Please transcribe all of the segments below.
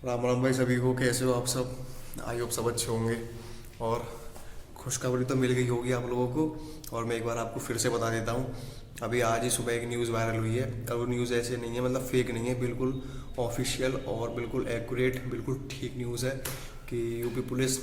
राम राम भाई सभी को। कैसे हो आप सब? आई होप सब अच्छे होंगे। और खुशखबरी तो मिल गई होगी आप लोगों को, और मैं एक बार आपको फिर से बता देता हूँ। अभी आज ही सुबह एक न्यूज़ वायरल हुई है, और वो न्यूज़ ऐसे नहीं है, मतलब फेक नहीं है, बिल्कुल ऑफिशियल और बिल्कुल एक्यूरेट, बिल्कुल ठीक न्यूज़ है कि यूपी पुलिस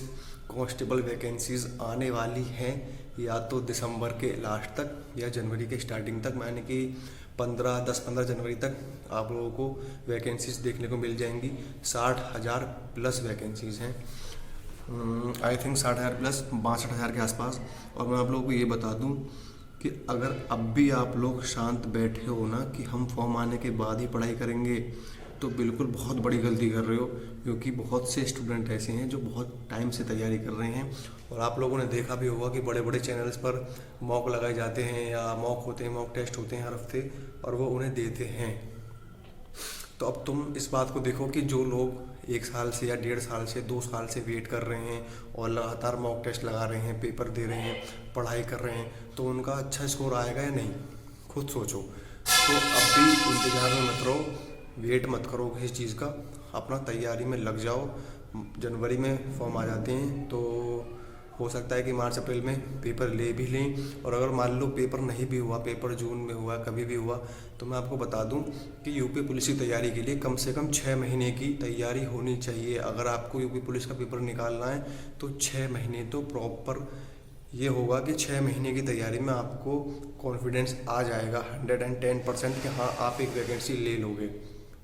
कांस्टेबल वैकेंसीज आने वाली हैं, या तो दिसंबर के लास्ट तक या जनवरी के स्टार्टिंग तक, यानी कि 15 जनवरी तक आप लोगों को वैकेंसीज देखने को मिल जाएंगी। 60,000 प्लस वैकेंसीज़ हैं। आई थिंक 60,000 प्लस 62,000 के आसपास। और मैं आप लोगों को ये बता दूं कि अगर अब भी आप लोग शांत बैठे हो ना कि हम फॉर्म आने के बाद ही पढ़ाई करेंगे, तो बिल्कुल बहुत बड़ी गलती कर रहे हो, क्योंकि बहुत से स्टूडेंट ऐसे हैं जो बहुत टाइम से तैयारी कर रहे हैं। और आप लोगों ने देखा भी होगा कि बड़े बड़े चैनल्स पर मॉक लगाए जाते हैं, या मॉक होते हैं, मॉक टेस्ट होते हैं हर हफ्ते, और वो उन्हें देते हैं। तो अब तुम इस बात को देखो कि जो लोग 1 साल से या 1.5 साल से 2 साल से वेट कर रहे हैं और लगातार मॉक टेस्ट लगा रहे हैं, पेपर दे रहे हैं, पढ़ाई कर रहे हैं, तो उनका अच्छा स्कोर आएगा या नहीं, खुद सोचो। तो अब भी इंतजार में मत रहो, वेट मत करो किसी चीज़ का, अपना तैयारी में लग जाओ। जनवरी में फॉर्म आ जाते हैं, तो हो सकता है कि मार्च अप्रैल में पेपर ले भी लें। और अगर मान लो पेपर नहीं भी हुआ, पेपर जून में हुआ, कभी भी हुआ, तो मैं आपको बता दूं कि यूपी पुलिस की तैयारी के लिए कम से कम 6 महीने की तैयारी होनी चाहिए। अगर आपको यूपी पुलिस का पेपर निकालना है तो 6 महीने तो प्रॉपर ये होगा कि 6 महीने की तैयारी में आपको कॉन्फिडेंस आ जाएगा 110% कि हाँ आप एक वैकेंसी ले लोगे।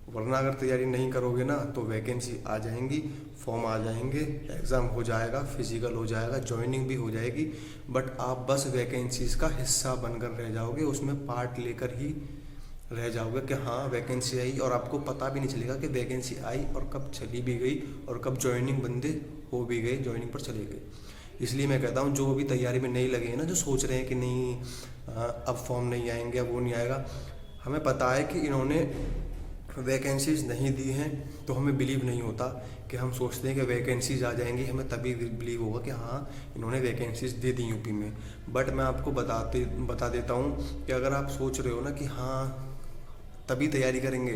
वरना अगर तैयारी नहीं करोगे ना तो वैकेंसी आ जाएंगी, फॉर्म आ जाएंगे, एग्ज़ाम हो जाएगा, फिजिकल हो जाएगा, ज्वाइनिंग भी हो जाएगी, बट आप बस वैकेंसीज़ का हिस्सा बनकर रह जाओगे, उसमें पार्ट लेकर ही रह जाओगे कि हाँ वैकेंसी आई, और आपको पता भी नहीं चलेगा कि वैकेंसी आई और कब चली भी गई और कब ज्वाइनिंग बंदे हो भी गए, ज्वाइनिंग पर चले गए। इसलिए मैं कहता हूँ जो अभी तैयारी में नहीं लगे हैं ना, जो सोच रहे हैं कि नहीं अब फॉर्म नहीं आएंगे, अब वो नहीं आएगा, हमें पता है कि इन्होंने वैकेंसीज नहीं दी हैं, तो हमें बिलीव नहीं होता। कि हम सोचते हैं कि वैकेंसीज आ जाएंगी, हमें तभी बिलीव होगा कि हाँ इन्होंने वैकेंसीज दे दी यूपी में। बट मैं आपको बता देता हूँ कि अगर आप सोच रहे हो ना कि हाँ तभी तैयारी करेंगे,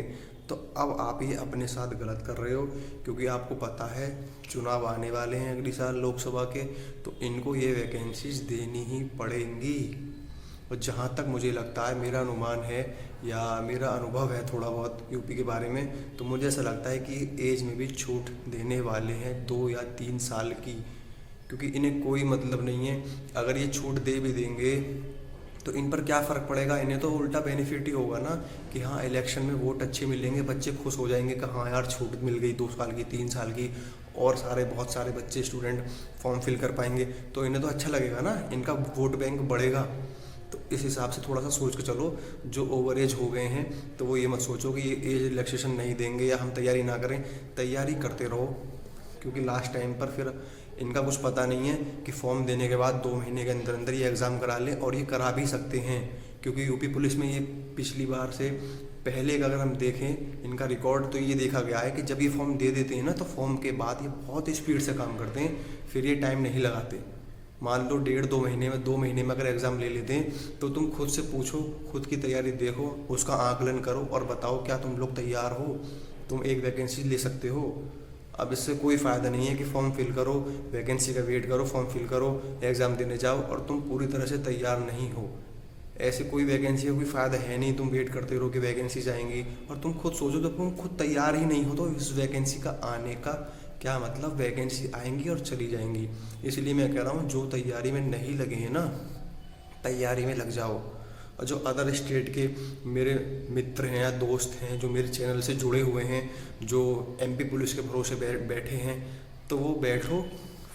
तो अब आप ये अपने साथ गलत कर रहे हो, क्योंकि आपको पता है चुनाव आने वाले हैं अगली साल लोकसभा के, तो इनको ये वैकेंसीज देनी ही पड़ेंगी। और जहाँ तक मुझे लगता है, मेरा अनुमान है या मेरा अनुभव है थोड़ा बहुत यूपी के बारे में, तो मुझे ऐसा लगता है कि एज में भी छूट देने वाले हैं 2 या 3 साल की, क्योंकि इन्हें कोई मतलब नहीं है। अगर ये छूट दे भी देंगे तो इन पर क्या फ़र्क पड़ेगा, इन्हें तो उल्टा बेनिफिट ही होगा ना कि हाँ इलेक्शन में वोट अच्छे मिलेंगे, बच्चे खुश हो जाएंगे कि हाँ यार छूट मिल गई 2 साल की, 3 साल की, और बहुत सारे बच्चे स्टूडेंट फॉर्म फिल कर पाएंगे, तो इन्हें तो अच्छा लगेगा ना, इनका वोट बैंक बढ़ेगा। तो इस हिसाब से थोड़ा सा सोच के चलो। जो ओवर एज हो गए हैं तो वो ये मत सोचो कि ये एज रिलैक्सेशन नहीं देंगे या हम तैयारी ना करें, तैयारी करते रहो, क्योंकि लास्ट टाइम पर फिर इनका कुछ पता नहीं है कि फॉर्म देने के बाद 2 महीने के अंदर अंदर ये एग्ज़ाम करा लें, और ये करा भी सकते हैं, क्योंकि यूपी पुलिस में ये पिछली बार से पहले का अगर हम देखें इनका रिकॉर्ड, तो ये देखा गया है कि जब ये फॉर्म दे देते हैं ना, तो फॉर्म के बाद ये बहुत स्पीड से काम करते हैं, फिर ये टाइम नहीं लगाते। मान लो 1.5-2 महीने में, 2 महीने में अगर एग्ज़ाम ले लेते हैं, तो तुम खुद से पूछो, खुद की तैयारी देखो, उसका आकलन करो और बताओ क्या तुम लोग तैयार हो, तुम एक वैकेंसी ले सकते हो। अब इससे कोई फ़ायदा नहीं है कि फॉर्म फिल करो, वैकेंसी का वेट करो, फॉर्म फिल करो, एग्ज़ाम देने जाओ और तुम पूरी तरह से तैयार नहीं हो। ऐसे कोई वैकेंसी का कोई फ़ायदा है नहीं, तुम वेट करते रहो कि वैकेंसीज आएंगी, और तुम खुद सोचो जब तुम खुद तैयार ही नहीं हो तो इस वैकेंसी का आने का क्या मतलब। वैकेंसी आएंगी और चली जाएंगी। इसलिए मैं कह रहा हूँ जो तैयारी में नहीं लगे हैं ना, तैयारी में लग जाओ। और जो अदर स्टेट के मेरे मित्र हैं या दोस्त हैं जो मेरे चैनल से जुड़े हुए हैं, जो एमपी पुलिस के भरोसे बैठे हैं, तो वो बैठो,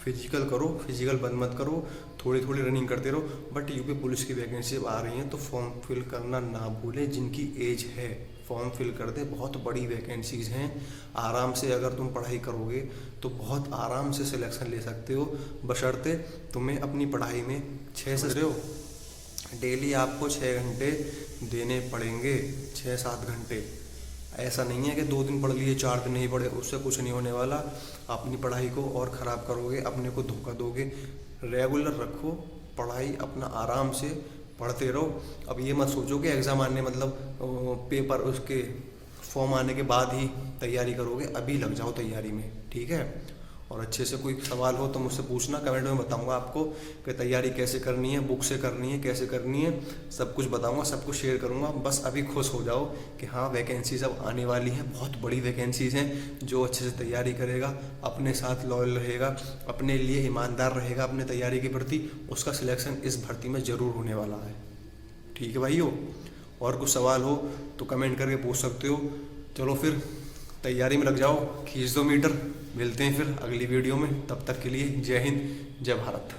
फिजिकल करो, फिजिकल बंद मत करो, थोड़ी थोड़ी रनिंग करते रहो, बट यूपी पुलिस की वैकेंसी आ रही हैं तो फॉर्म फिल करना ना भूलें। जिनकी एज है फॉर्म फिल कर दे, बहुत बड़ी वैकेंसीज़ हैं। आराम से अगर तुम पढ़ाई करोगे तो बहुत आराम से सिलेक्शन ले सकते हो, बशर्ते तुम्हें अपनी पढ़ाई में 6 से हो, डेली आपको 6 घंटे देने पड़ेंगे, 6-7 घंटे। ऐसा नहीं है कि 2 दिन पढ़ लिए 4 दिन नहीं पढ़े, उससे कुछ नहीं होने वाला। अपनी पढ़ाई को और ख़राब करोगे, अपने को धोखा दोगे। रेगुलर रखो पढ़ाई, अपना आराम से पढ़ते रहो। अब ये मत सोचो कि एग्ज़ाम आने मतलब पेपर उसके फॉर्म आने के बाद ही तैयारी करोगे, अभी लग जाओ तैयारी में, ठीक है। और अच्छे से कोई सवाल हो तो मुझसे पूछना, कमेंट में बताऊंगा आपको कि तैयारी कैसे करनी है, बुक से करनी है, कैसे करनी है, सब कुछ बताऊंगा, सब कुछ शेयर करूंगा। बस अभी खुश हो जाओ कि हाँ वैकेंसीज अब आने वाली हैं, बहुत बड़ी वैकेंसीज हैं। जो अच्छे से तैयारी करेगा, अपने साथ लॉयल रहेगा, अपने लिए ईमानदार रहेगा अपने तैयारी के प्रति, उसका सिलेक्शन इस भर्ती में ज़रूर होने वाला है, ठीक है भाइयों। और कुछ सवाल हो तो कमेंट करके पूछ सकते हो। चलो फिर तैयारी में लग जाओ, खींच दो मीटर। मिलते हैं फिर अगली वीडियो में, तब तक के लिए जय हिंद, जय भारत।